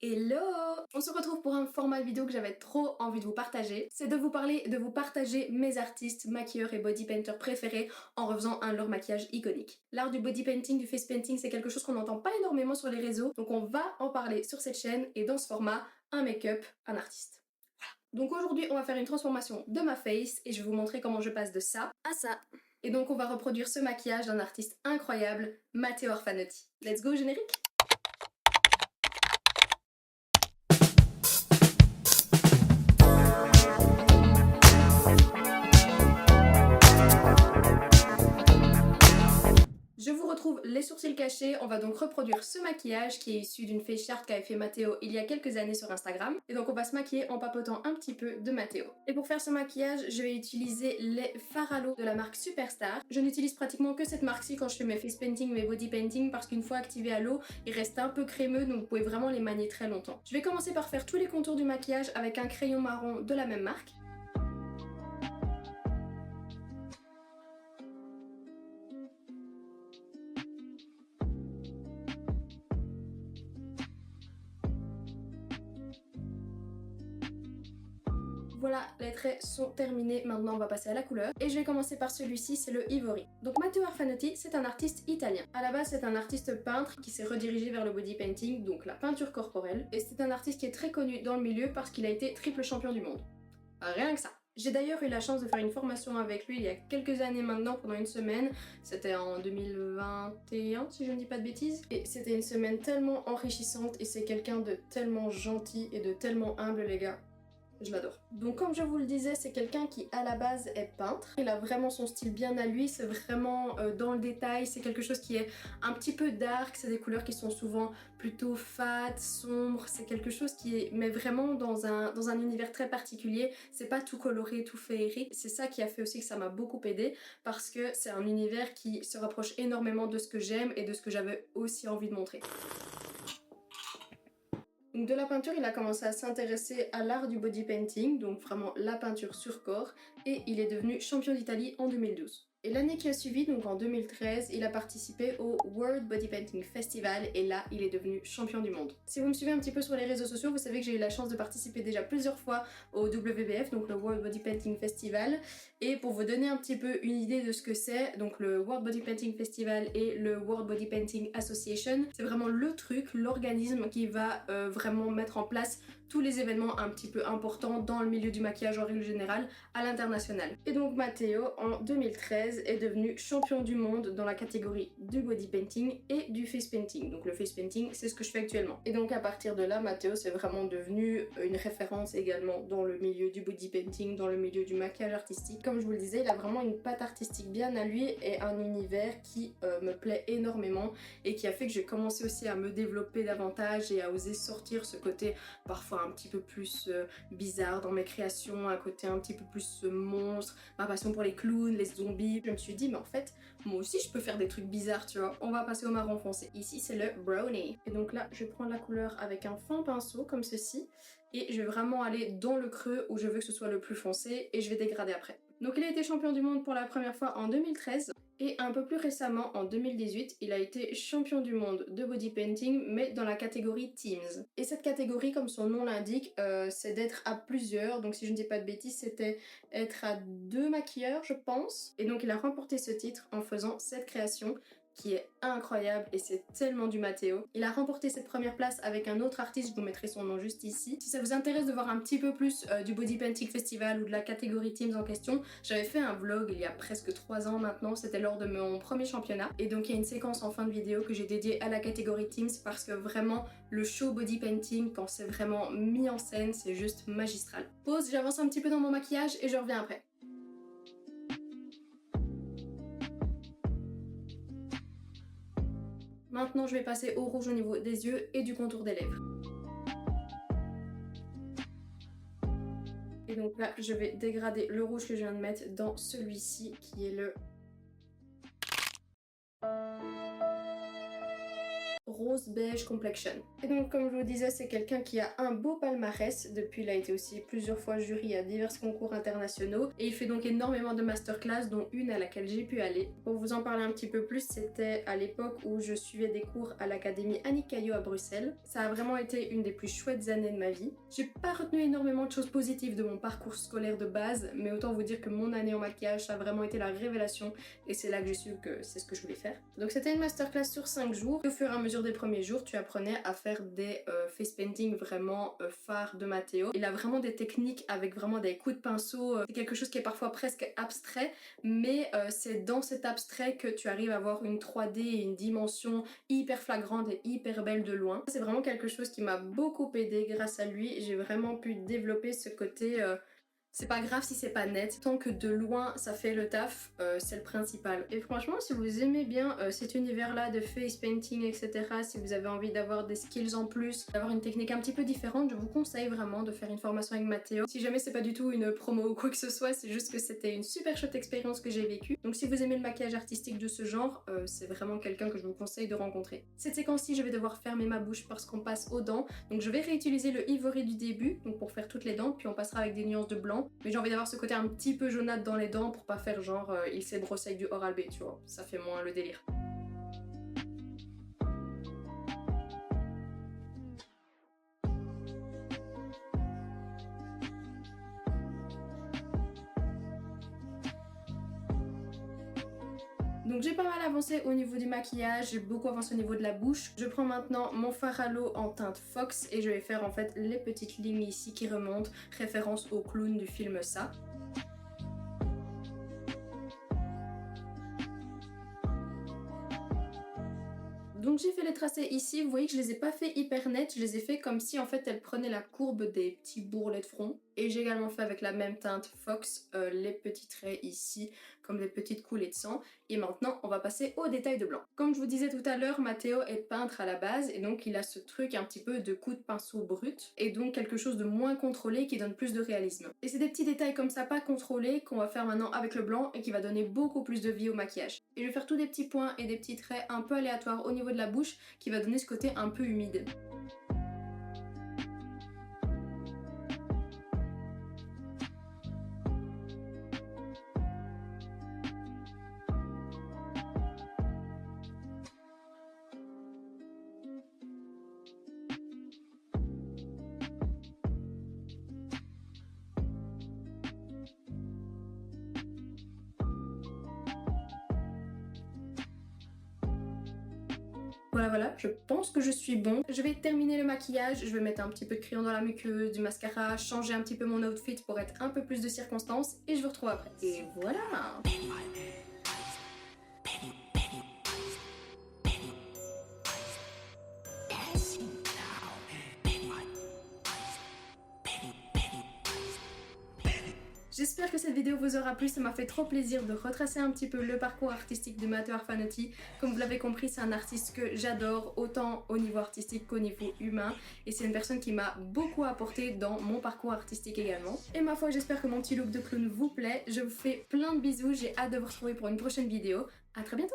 Hello! On se retrouve pour un format vidéo que j'avais trop envie de vous partager. C'est de vous partager mes artistes, maquilleurs et body painters préférés en refaisant un de leurs maquillages iconiques. L'art du body painting, du face painting, c'est quelque chose qu'on n'entend pas énormément sur les réseaux, donc on va en parler sur cette chaîne et dans ce format, un make-up, un artiste. Donc aujourd'hui, on va faire une transformation de ma face et je vais vous montrer comment je passe de ça à ça. Et donc on va reproduire ce maquillage d'un artiste incroyable, Matteo Orfanotti. Let's go générique! Je vous retrouve les sourcils cachés, on va donc reproduire ce maquillage qui est issu d'une face chart qu'avait fait Matteo il y a quelques années sur Instagram. Et donc on va se maquiller en papotant un petit peu de Matteo. Et pour faire ce maquillage, je vais utiliser les fards à l'eau de la marque Superstar. Je n'utilise pratiquement que cette marque-ci quand je fais mes face painting, mes body painting, parce qu'une fois activés à l'eau, ils restent un peu crémeux, donc vous pouvez vraiment les manier très longtemps. Je vais commencer par faire tous les contours du maquillage avec un crayon marron de la même marque. Voilà, les traits sont terminés, maintenant on va passer à la couleur. Et je vais commencer par celui-ci, c'est le Ivory. Donc Matteo Orfanotti, c'est un artiste italien. À la base, c'est un artiste peintre qui s'est redirigé vers le body painting, donc la peinture corporelle. Et c'est un artiste qui est très connu dans le milieu parce qu'il a été triple champion du monde. Rien que ça. J'ai d'ailleurs eu la chance de faire une formation avec lui il y a quelques années maintenant, pendant une semaine. C'était en 2021, si je ne dis pas de bêtises. Et c'était une semaine tellement enrichissante et c'est quelqu'un de tellement gentil et de tellement humble, les gars. Je l'adore. Donc comme je vous le disais, c'est quelqu'un qui à la base est peintre. Il a vraiment son style bien à lui, c'est vraiment dans le détail, c'est quelque chose qui est un petit peu dark, c'est des couleurs qui sont souvent plutôt fades, sombres, c'est quelque chose qui est mais vraiment dans un univers très particulier, c'est pas tout coloré, tout féerique. C'est ça qui a fait aussi que ça m'a beaucoup aidé parce que c'est un univers qui se rapproche énormément de ce que j'aime et de ce que j'avais aussi envie de montrer. Donc de la peinture, il a commencé à s'intéresser à l'art du body painting, donc vraiment la peinture sur corps, et il est devenu champion d'Italie en 2012. Et l'année qui a suivi, donc en 2013, il a participé au World Body Painting Festival et là, il est devenu champion du monde. Si vous me suivez un petit peu sur les réseaux sociaux, vous savez que j'ai eu la chance de participer déjà plusieurs fois au WBF, donc le World Body Painting Festival. Et pour vous donner un petit peu une idée de ce que c'est, donc le World Body Painting Festival et le World Body Painting Association, c'est vraiment le truc, l'organisme qui va vraiment mettre en place tous les événements un petit peu importants dans le milieu du maquillage en règle générale à l'international. Et donc Matteo en 2013 est devenu champion du monde dans la catégorie du body painting et du face painting. Donc le face painting, c'est ce que je fais actuellement. Et donc à partir de là, Matteo c'est vraiment devenu une référence également dans le milieu du body painting, dans le milieu du maquillage artistique. Comme je vous le disais, il a vraiment une patte artistique bien à lui et un univers qui me plaît énormément et qui a fait que j'ai commencé aussi à me développer davantage et à oser sortir ce côté parfois un petit peu plus bizarre dans mes créations, un côté un petit peu plus monstre, ma passion pour les clowns, les zombies. Je me suis dit mais en fait moi aussi je peux faire des trucs bizarres, tu vois. On va passer au marron foncé. Ici c'est le brownie. Et donc là je vais prendre la couleur avec un fin pinceau comme ceci et je vais vraiment aller dans le creux où je veux que ce soit le plus foncé et je vais dégrader après. Donc il a été champion du monde pour la première fois en 2013 et un peu plus récemment en 2018 il a été champion du monde de body painting mais dans la catégorie Teams. Et cette catégorie comme son nom l'indique c'est d'être à plusieurs, donc si je ne dis pas de bêtises c'était être à 2 maquilleurs je pense. Et donc il a remporté ce titre en faisant cette création qui est incroyable et c'est tellement du Matteo. Il a remporté cette première place avec un autre artiste, je vous mettrai son nom juste ici. Si ça vous intéresse de voir un petit peu plus du Body Painting Festival ou de la catégorie Teams en question, j'avais fait un vlog il y a presque 3 ans maintenant, c'était lors de mon premier championnat. Et donc il y a une séquence en fin de vidéo que j'ai dédiée à la catégorie Teams parce que vraiment le show Body Painting, quand c'est vraiment mis en scène, c'est juste magistral. Pause, j'avance un petit peu dans mon maquillage et je reviens après. Maintenant, je vais passer au rouge au niveau des yeux et du contour des lèvres. Et donc là, je vais dégrader le rouge que je viens de mettre dans celui-ci qui est le rose beige complexion. Et donc comme je vous disais, c'est quelqu'un qui a un beau palmarès. Depuis il a été aussi plusieurs fois jury à divers concours internationaux et il fait donc énormément de masterclass, dont une à laquelle j'ai pu aller. Pour vous en parler un petit peu plus, c'était à l'époque où je suivais des cours à l'académie Annick Caillot à Bruxelles. Ça a vraiment été une des plus chouettes années de ma vie. J'ai pas retenu énormément de choses positives de mon parcours scolaire de base, mais autant vous dire que mon année en maquillage, ça a vraiment été la révélation et c'est là que j'ai su que c'est ce que je voulais faire. Donc c'était une masterclass sur 5 jours. Au fur et à mesure des premiers jours, tu apprenais à faire des face painting vraiment phares de Matteo. Il a vraiment des techniques avec vraiment des coups de pinceau. C'est quelque chose qui est parfois presque abstrait, mais c'est dans cet abstrait que tu arrives à avoir une 3D et une dimension hyper flagrante et hyper belle de loin. C'est vraiment quelque chose qui m'a beaucoup aidé. Grâce à lui, j'ai vraiment pu développer ce côté c'est pas grave si c'est pas net, tant que de loin ça fait le taf, c'est le principal. Et franchement, si vous aimez bien cet univers-là de face painting, etc., si vous avez envie d'avoir des skills en plus, d'avoir une technique un petit peu différente, je vous conseille vraiment de faire une formation avec Matteo. Si jamais c'est pas du tout une promo ou quoi que ce soit, c'est juste que c'était une super chouette expérience que j'ai vécue. Donc si vous aimez le maquillage artistique de ce genre, c'est vraiment quelqu'un que je vous conseille de rencontrer. Cette séquence-ci, je vais devoir fermer ma bouche parce qu'on passe aux dents. Donc je vais réutiliser le Ivory du début, donc pour faire toutes les dents, puis on passera avec des nuances de blanc. Mais j'ai envie d'avoir ce côté un petit peu jaunâtre dans les dents pour pas faire genre il s'est brossé avec du Oral-B, tu vois, ça fait moins le délire. Donc j'ai pas mal avancé au niveau du maquillage, j'ai beaucoup avancé au niveau de la bouche. Je prends maintenant mon fard à l'eau en teinte Fox et je vais faire en fait les petites lignes ici qui remontent, référence au clown du film Ça. Donc j'ai fait les tracés ici, vous voyez que je les ai pas fait hyper nets, je les ai fait comme si en fait elles prenaient la courbe des petits bourrelets de front. Et j'ai également fait avec la même teinte Fox les petits traits ici, comme des petites coulées de sang. Et maintenant on va passer au détail de blanc. Comme je vous disais tout à l'heure, Matteo est peintre à la base et donc il a ce truc un petit peu de coup de pinceau brut et donc quelque chose de moins contrôlé qui donne plus de réalisme. Et c'est des petits détails comme ça pas contrôlés qu'on va faire maintenant avec le blanc et qui va donner beaucoup plus de vie au maquillage. Et je vais faire tous des petits points et des petits traits un peu aléatoires au niveau de la bouche qui va donner ce côté un peu humide. Voilà, je pense que je suis bon. Je vais terminer le maquillage, je vais mettre un petit peu de crayon dans la muqueuse, du mascara, changer un petit peu mon outfit pour être un peu plus de circonstance et je vous retrouve après. Et voilà! J'espère que cette vidéo vous aura plu, ça m'a fait trop plaisir de retracer un petit peu le parcours artistique de Matteo Arfanotti. Comme vous l'avez compris, c'est un artiste que j'adore, autant au niveau artistique qu'au niveau humain. Et c'est une personne qui m'a beaucoup apporté dans mon parcours artistique également. Et ma foi, j'espère que mon petit look de clown vous plaît. Je vous fais plein de bisous, j'ai hâte de vous retrouver pour une prochaine vidéo. À très bientôt!